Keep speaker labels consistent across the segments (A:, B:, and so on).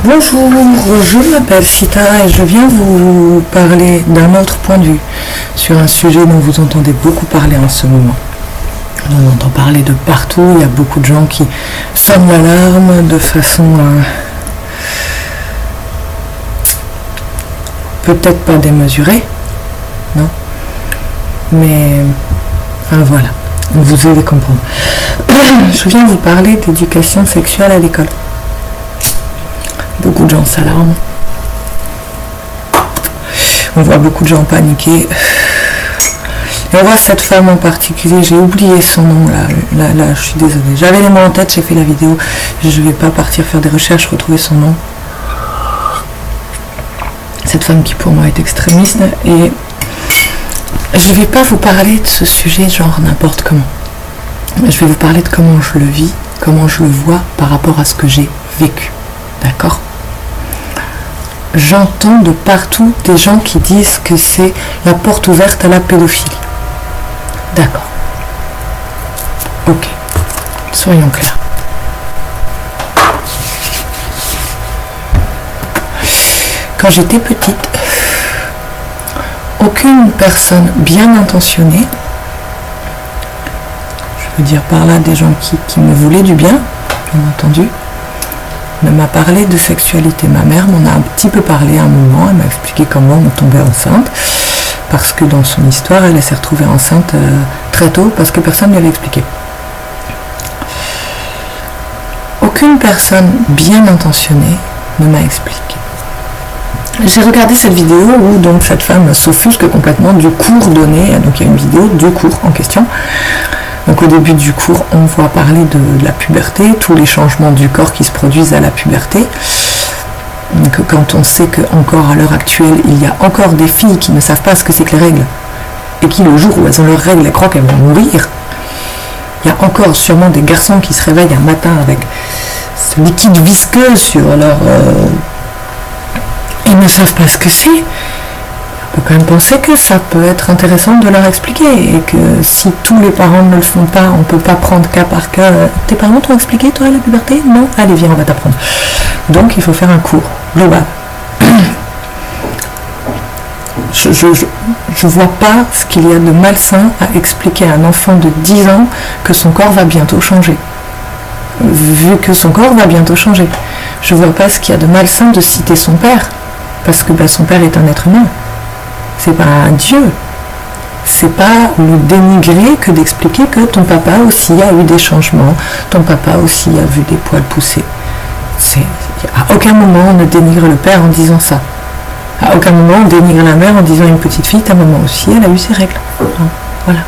A: Bonjour, je m'appelle Sita et je viens vous parler d'un autre point de vue sur un sujet dont vous entendez beaucoup parler en ce moment. On entend parler de partout, il y a beaucoup de gens qui sonnent l'alarme de façon peut-être pas démesurée, non, mais voilà, vous allez comprendre. Je viens vous parler d'éducation sexuelle à l'école. Beaucoup de gens s'alarment. On voit beaucoup de gens paniquer. Et on voit cette femme en particulier, j'ai oublié son nom là, je suis désolée. J'avais les mots en tête, j'ai fait la vidéo. Je ne vais pas partir faire des recherches, retrouver son nom. Cette femme qui pour moi est extrémiste. Et je ne vais pas vous parler de ce sujet genre n'importe comment. Je vais vous parler de comment je le vis, comment je le vois par rapport à ce que j'ai vécu. D'accord ? J'entends de partout des gens qui disent que c'est la porte ouverte à la pédophilie. D'accord. Ok. Soyons clairs. Quand j'étais petite, aucune personne bien intentionnée, je veux dire par là des gens qui me voulaient du bien, bien entendu, ne m'a parlé de sexualité. Ma mère m'en a un petit peu parlé à un moment, elle m'a expliqué comment on tombait enceinte, parce que dans son histoire, elle s'est retrouvée enceinte très tôt, parce que personne ne lui avait expliqué. Aucune personne bien intentionnée ne m'a expliqué. J'ai regardé cette vidéo où donc cette femme s'offusque complètement du cours donné, donc il y a une vidéo du cours en question. Donc au début du cours, on voit parler de la puberté, tous les changements du corps qui se produisent à la puberté. Donc quand on sait qu'encore à l'heure actuelle, il y a encore des filles qui ne savent pas ce que c'est que les règles, et qui le jour où elles ont leurs règles, elles croient qu'elles vont mourir. Il y a encore sûrement des garçons qui se réveillent un matin avec ce liquide visqueux sur leur... Ils ne savent pas ce que c'est. On peut quand même penser que ça peut être intéressant de leur expliquer et que si tous les parents ne le font pas, on ne peut pas prendre cas par cas. Tes parents t'ont expliqué toi la puberté ? Non ? Allez viens, on va t'apprendre. Donc il faut faire un cours global. Je vois pas ce qu'il y a de malsain à expliquer à un enfant de 10 ans que son corps va bientôt changer. Vu que son corps va bientôt changer. Je vois pas ce qu'il y a de malsain de citer son père. Parce que son père est un être humain. C'est pas un dieu. C'est pas le dénigrer que d'expliquer que ton papa aussi a eu des changements, ton papa aussi a vu des poils pousser. À aucun moment on ne dénigre le père en disant ça. À aucun moment on dénigre la mère en disant une petite fille, ta maman aussi, elle a eu ses règles. Voilà.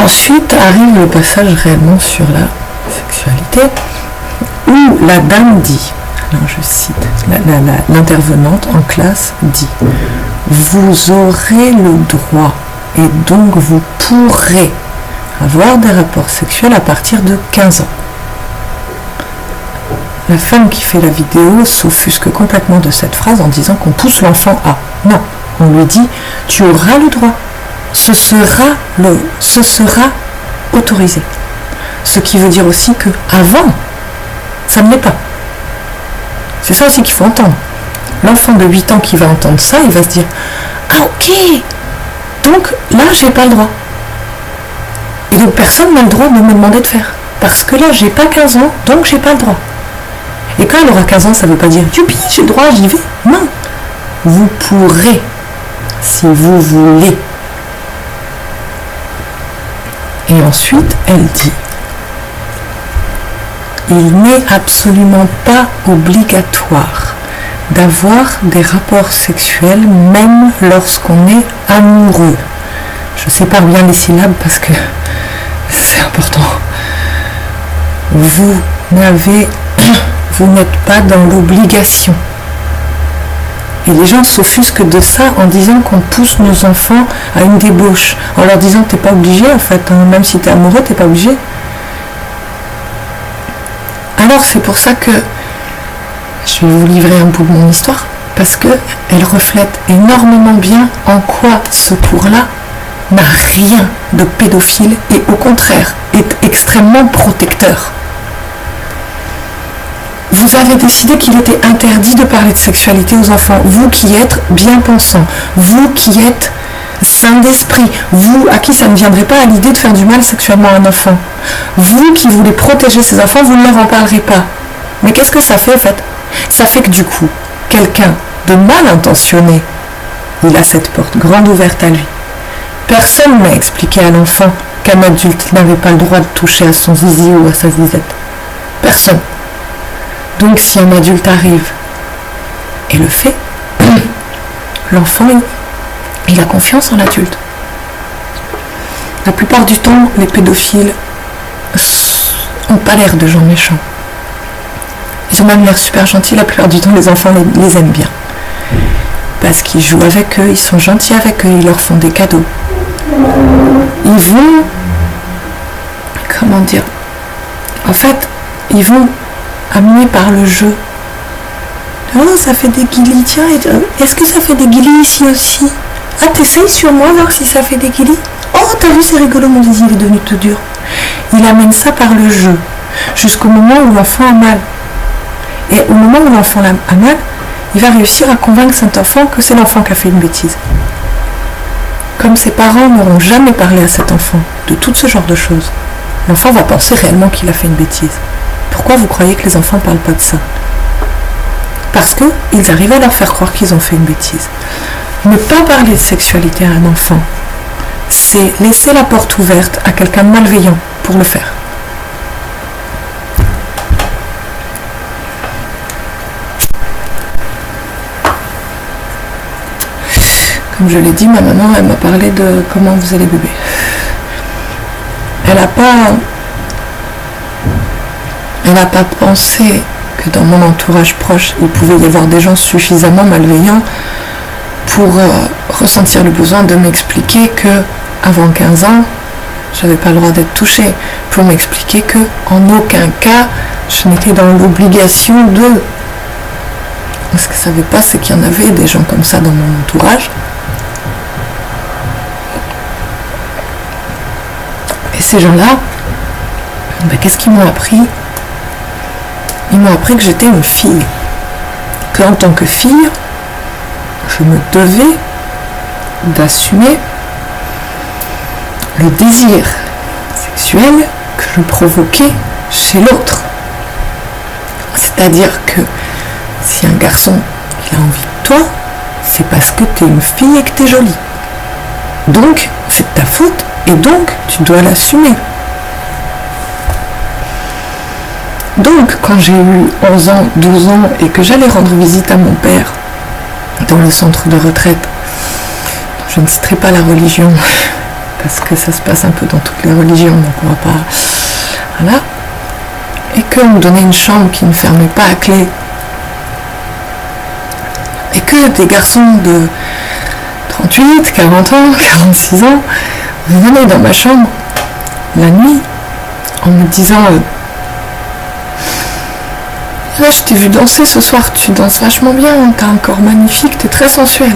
A: Ensuite arrive le passage réellement sur la sexualité, où la dame dit, alors je cite, l'intervenante en classe dit « Vous aurez le droit et donc vous pourrez avoir des rapports sexuels à partir de 15 ans. » La femme qui fait la vidéo s'offusque complètement de cette phrase en disant qu'on pousse l'enfant à. Non, on lui dit « Tu auras le droit, ce sera autorisé. » Ce qui veut dire aussi que avant, ça ne l'est pas. C'est ça aussi qu'il faut entendre. L'enfant de 8 ans qui va entendre ça, il va se dire « Ah ok, donc là j'ai pas le droit. » Et donc personne n'a le droit de me demander de faire. Parce que là j'ai pas 15 ans, donc j'ai pas le droit. Et quand elle aura 15 ans, ça veut pas dire « Youpi, j'ai le droit, j'y vais. » Non. Vous pourrez, si vous voulez. Et ensuite, elle dit il n'est absolument pas obligatoire d'avoir des rapports sexuels même lorsqu'on est amoureux. Je sépare bien les syllabes parce que c'est important. Vous n'êtes pas dans l'obligation. Et les gens s'offusquent de ça en disant qu'on pousse nos enfants à une débauche, en leur disant que t'es pas obligé en fait, hein, même si t'es amoureux, t'es pas obligé. Alors c'est pour ça que je vais vous livrer un bout de mon histoire, parce qu'elle reflète énormément bien en quoi ce cours-là n'a rien de pédophile et au contraire est extrêmement protecteur. vous avez décidé qu'il était interdit de parler de sexualité aux enfants. Vous qui êtes bien pensant, vous qui êtes sain d'esprit, vous à qui ça ne viendrait pas à l'idée de faire du mal sexuellement à un enfant, vous qui voulez protéger ces enfants, vous ne leur en parlerez pas. Mais qu'est-ce que ça fait en fait? Ça fait que du coup, quelqu'un de mal intentionné, il a cette porte grande ouverte à lui. Personne n'a expliqué à l'enfant qu'un adulte n'avait pas le droit de toucher à son zizi ou à sa zizette. Personne. Donc si un adulte arrive et le fait, l'enfant, il a confiance en l'adulte. La plupart du temps, les pédophiles n'ont pas l'air de gens méchants. Ils ont même l'air super gentils. La plupart du temps, les enfants les aiment bien. Parce qu'ils jouent avec eux, ils sont gentils avec eux, ils leur font des cadeaux. Ils vont... Comment dire? En fait, ils vont amener par le jeu. Oh, ça fait des guilis, tiens, est-ce que ça fait des guilis ici aussi? Ah, t'essayes sur moi, voir si ça fait des guilis? Oh, t'as vu, c'est rigolo, mon zizi, il est devenu tout dur. Il amène ça par le jeu, jusqu'au moment où l'enfant a mal. Et au moment où l'enfant a mal, il va réussir à convaincre cet enfant que c'est l'enfant qui a fait une bêtise. Comme ses parents n'auront jamais parlé à cet enfant de tout ce genre de choses, l'enfant va penser réellement qu'il a fait une bêtise. Pourquoi vous croyez que les enfants ne parlent pas de ça? Parce qu'ils arrivent à leur faire croire qu'ils ont fait une bêtise. Ne pas parler de sexualité à un enfant, c'est laisser la porte ouverte à quelqu'un de malveillant pour le faire. Comme je l'ai dit, ma maman, elle m'a parlé de comment faisaient les bébés. Elle n'a pas pensé que dans mon entourage proche, il pouvait y avoir des gens suffisamment malveillants pour ressentir le besoin de m'expliquer que avant 15 ans, j'avais pas le droit d'être touchée, pour m'expliquer que en aucun cas, je n'étais dans l'obligation de... Ce qu'elle ne savait pas, c'est qu'il y en avait des gens comme ça dans mon entourage. Et ces gens-là, qu'est-ce qu'ils m'ont appris? Ils m'ont appris que j'étais une fille. Qu'en tant que fille, je me devais d'assumer le désir sexuel que je provoquais chez l'autre. C'est-à-dire que si un garçon il a envie de toi, c'est parce que tu es une fille et que tu es jolie. Donc, c'est de ta faute et donc tu dois l'assumer. Donc, quand j'ai eu 11 ans, 12 ans et que j'allais rendre visite à mon père dans le centre de retraite, je ne citerai pas la religion, parce que ça se passe un peu dans toutes les religions, donc on va pas... Voilà. Et qu'on me donnait une chambre qui ne fermait pas à clé, et que des garçons de 38, 40 ans, 46 ans venaient dans ma chambre la nuit en me disant là, je t'ai vu danser ce soir, tu danses vachement bien, t'as un corps magnifique, t'es très sensuel.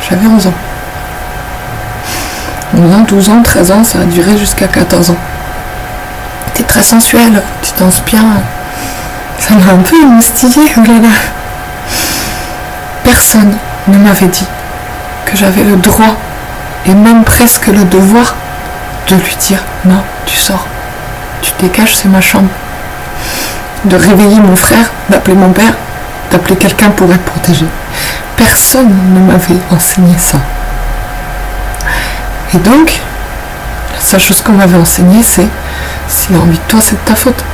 A: J'avais 11 ans. 11 ans, 12 ans, 13 ans, ça a duré jusqu'à 14 ans. T'es très sensuel, tu danses bien. Ça m'a un peu émoustillée, oh là là. Personne ne m'avait dit que j'avais le droit, et même presque le devoir, de lui dire non, tu sors, tu dégages, c'est ma chambre. De réveiller mon frère, d'appeler mon père, d'appeler quelqu'un pour être protégé. Personne ne m'avait enseigné ça. Et donc, la seule chose qu'on m'avait enseigné, c'est s'il a envie de toi, c'est de ta faute.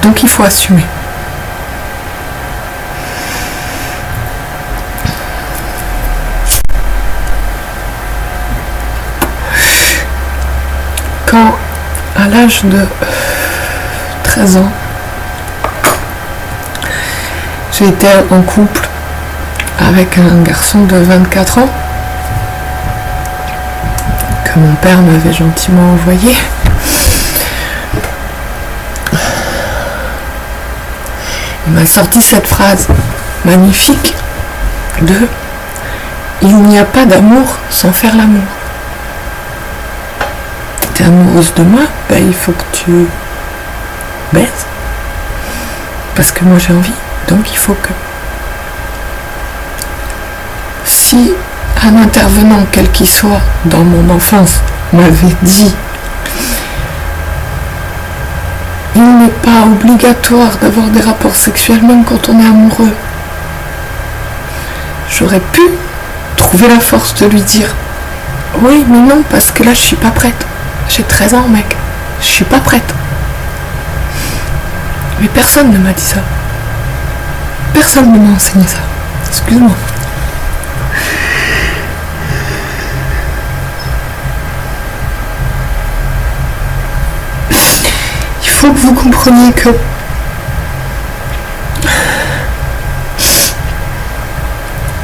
A: Donc il faut assumer. Quand, à l'âge de 13 ans, j'ai été en couple avec un garçon de 24 ans que mon père m'avait gentiment envoyé. Il m'a sorti cette phrase magnifique de « Il n'y a pas d'amour sans faire l'amour ». T'es amoureuse de moi, il faut que tu baises. Parce que moi j'ai envie. Donc il faut que... Si un intervenant, quel qu'il soit, dans mon enfance, m'avait dit il n'est pas obligatoire d'avoir des rapports sexuels même quand on est amoureux, j'aurais pu trouver la force de lui dire oui mais non parce que là je suis pas prête, j'ai 13 ans mec, je suis pas prête. Mais personne ne m'a dit ça, personne ne m'a enseigné ça, excuse-moi. Il faut que vous compreniez que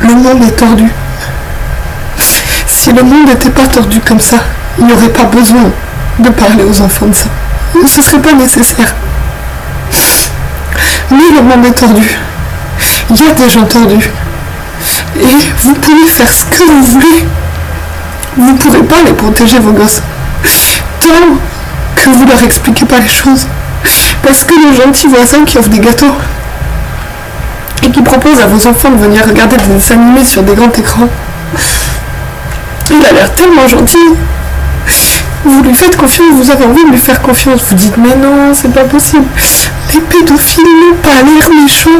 A: le monde est tordu. Si le monde n'était pas tordu comme ça, il n'y aurait pas besoin de parler aux enfants de ça. Ce ne serait pas nécessaire. Mais le monde est tordu. Il y a des gens tordus. Et vous pouvez faire ce que vous voulez. Vous ne pourrez pas les protéger, vos gosses. Tant que vous leur expliquez pas les choses. Parce que le gentil voisin qui offre des gâteaux et qui propose à vos enfants de venir regarder des dessins animés sur des grands écrans, il a l'air tellement gentil. Vous lui faites confiance, vous avez envie de lui faire confiance. Vous dites mais non, c'est pas possible. Les pédophiles n'ont pas l'air méchants.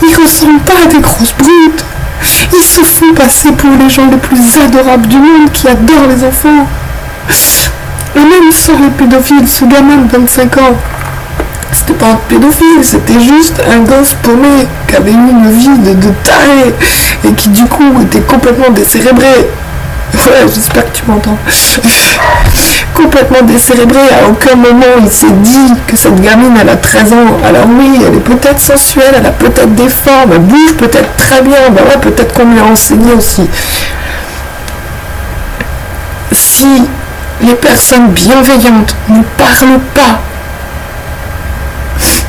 A: Ils ressemblent pas à des grosses brutes. Ils se font passer pour les gens les plus adorables du monde qui adorent les enfants. Et même sans les pédophiles, ce gamin de 25 ans, c'était pas un pédophile, c'était juste un gosse paumé qui avait eu une vie de taré et qui du coup était complètement décérébré. Ouais, j'espère que tu m'entends. Complètement décérébré, à aucun moment il s'est dit que cette gamine elle a 13 ans. Alors oui, elle est peut-être sensuelle, elle a peut-être des formes, elle bouge peut-être très bien, ben ouais, peut-être qu'on lui a enseigné aussi. Si les personnes bienveillantes ne parlent pas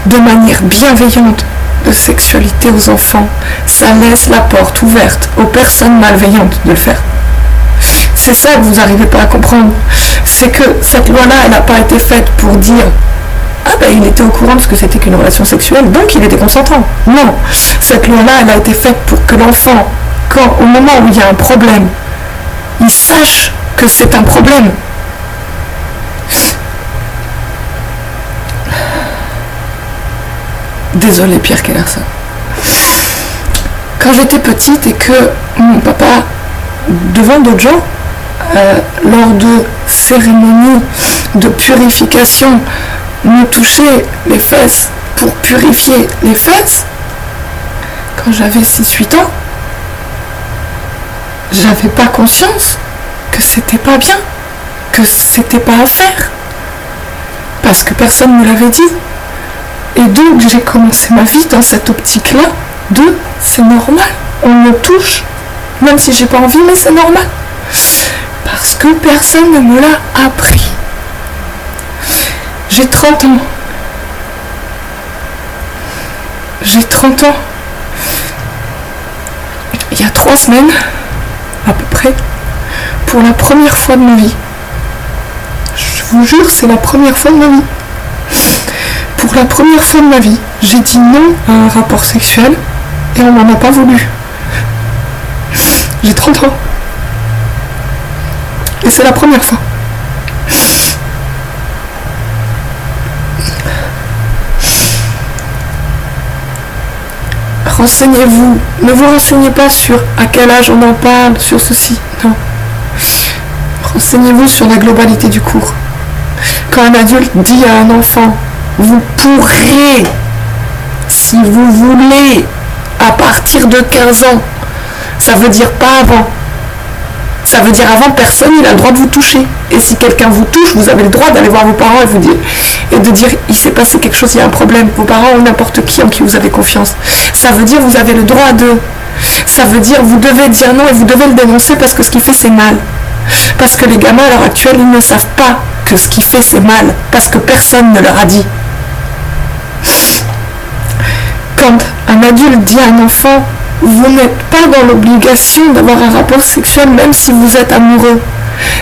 A: de manière bienveillante de sexualité aux enfants, ça laisse la porte ouverte aux personnes malveillantes de le faire. C'est ça que vous n'arrivez pas à comprendre. C'est que cette loi-là, elle n'a pas été faite pour dire ah ben il était au courant de ce que c'était qu'une relation sexuelle, donc il était consentant. Non, cette loi-là, elle a été faite pour que l'enfant, au moment où il y a un problème, il sache que c'est un problème. Désolée Pierre Kellerson. Quand j'étais petite et que mon papa, devant d'autres gens, lors de cérémonies de purification, me touchait les fesses pour purifier les fesses, quand j'avais 6-8 ans, j'avais pas conscience que c'était pas bien, que c'était pas à faire, parce que personne ne me l'avait dit. Et donc j'ai commencé ma vie dans cette optique-là de c'est normal, on me touche, même si j'ai pas envie, mais c'est normal. Parce que personne ne me l'a appris. J'ai 30 ans. J'ai 30 ans. Il y a 3 semaines, à peu près, pour la première fois de ma vie. Je vous jure, c'est la première fois de ma vie. Pour la première fois de ma vie, j'ai dit non à un rapport sexuel et on m'en a pas voulu. J'ai 30 ans. Et c'est la première fois. Renseignez-vous. Ne vous renseignez pas sur à quel âge on en parle, sur ceci. Non. Renseignez-vous sur la globalité du cours. Quand un adulte dit à un enfant vous pourrez, si vous voulez, à partir de 15 ans. Ça veut dire pas avant. Ça veut dire avant, personne il a le droit de vous toucher. Et si quelqu'un vous touche, vous avez le droit d'aller voir vos parents et de dire il s'est passé quelque chose, il y a un problème. Vos parents ou n'importe qui en qui vous avez confiance. Ça veut dire vous avez le droit de... Ça veut dire vous devez dire non et vous devez le dénoncer parce que ce qu'il fait c'est mal. Parce que les gamins à l'heure actuelle, ils ne savent pas que ce qu'il fait c'est mal. Parce que personne ne leur a dit. Quand un adulte dit à un enfant vous n'êtes pas dans l'obligation d'avoir un rapport sexuel même si vous êtes amoureux.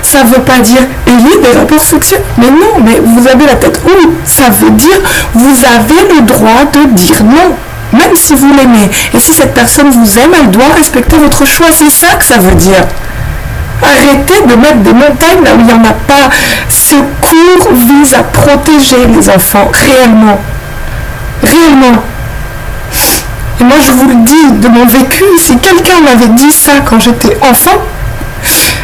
A: Ça veut pas dire ayez des rapports sexuels. Mais non, mais vous avez la tête où? Ça veut dire vous avez le droit de dire non. même si vous l'aimez. Et si cette personne vous aime, elle doit respecter votre choix. C'est ça que ça veut dire. Arrêtez de mettre des montagnes là où il n'y en a pas. Ce cours vise à protéger les enfants, réellement. Réellement. Et moi je vous le dis de mon vécu, si quelqu'un m'avait dit ça quand j'étais enfant,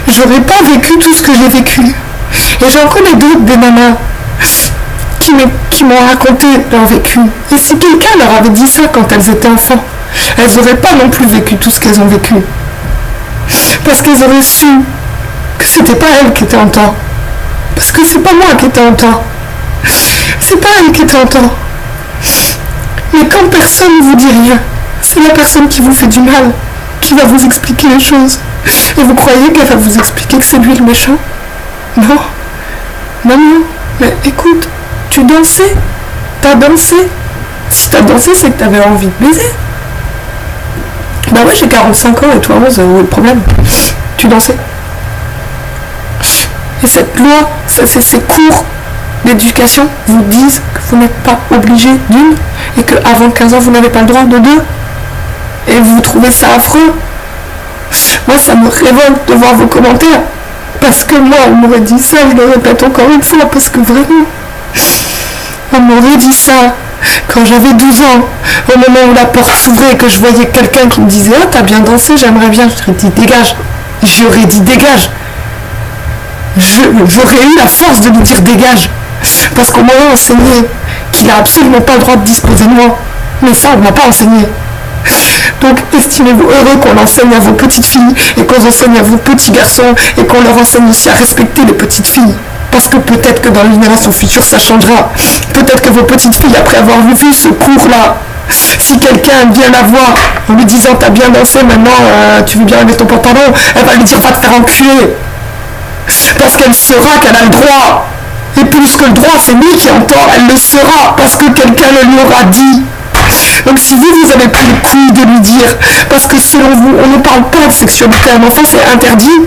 A: j'aurais pas vécu tout ce que j'ai vécu. Et j'en connais d'autres, des nanas, qui m'ont raconté leur vécu. Et si quelqu'un leur avait dit ça quand elles étaient enfants, elles n'auraient pas non plus vécu tout ce qu'elles ont vécu. Parce qu'elles auraient su que c'était pas elles qui étaient en tort. Parce que c'est pas moi qui étais en tort. C'est pas elle qui était en tort. Mais quand personne ne vous dit rien, c'est la personne qui vous fait du mal, qui va vous expliquer les choses. Et vous croyez qu'elle va vous expliquer que c'est lui le méchant? Non. Non, non. Mais écoute, tu dansais. T'as dansé. Si t'as dansé, c'est que t'avais envie de baiser. Bah ouais, j'ai 45 ans et toi 11, où est le problème? Tu dansais. Et cette loi, ces cours d'éducation vous disent que vous n'êtes pas obligé d'une et qu'avant 15 ans, vous n'avez pas le droit de deux. Et vous trouvez ça affreux. Moi, ça me révolte de voir vos commentaires. Parce que moi, on m'aurait dit ça, je le répète encore une fois, parce que vraiment, on m'aurait dit ça quand j'avais 12 ans, au moment où la porte s'ouvrait et que je voyais quelqu'un qui me disait « Oh, t'as bien dansé, j'aimerais bien », j'aurais dit « Dégage ». J'aurais dit « Dégage ». J'aurais eu la force de lui dire « Dégage ». Parce qu'on m'aurait enseigné qu'il n'a absolument pas le droit de disposer de moi. Mais ça, on ne m'a pas enseigné. Donc, estimez-vous heureux qu'on enseigne à vos petites filles et qu'on enseigne à vos petits garçons et qu'on leur enseigne aussi à respecter les petites filles. Parce que peut-être que dans les générations futures, ça changera. Peut-être que vos petites filles, après avoir vu ce cours-là, si quelqu'un vient la voir en lui disant « T'as bien dansé, maintenant tu veux bien enlever ton pantalon », elle va lui dire « Va te faire enculer ». Parce qu'elle saura qu'elle a le droit. Et plus que le droit, c'est lui qui a tort, elle le saura parce que quelqu'un le lui aura dit. Donc si vous avez pris le coup de lui dire, parce que selon vous, on ne parle pas de sexualité à un enfant, c'est interdit,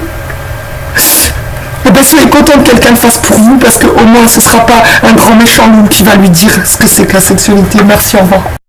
A: et bien soyez content que quelqu'un le fasse pour vous, parce qu'au moins ce ne sera pas un grand méchant loup qui va lui dire ce que c'est que la sexualité. Merci, au revoir.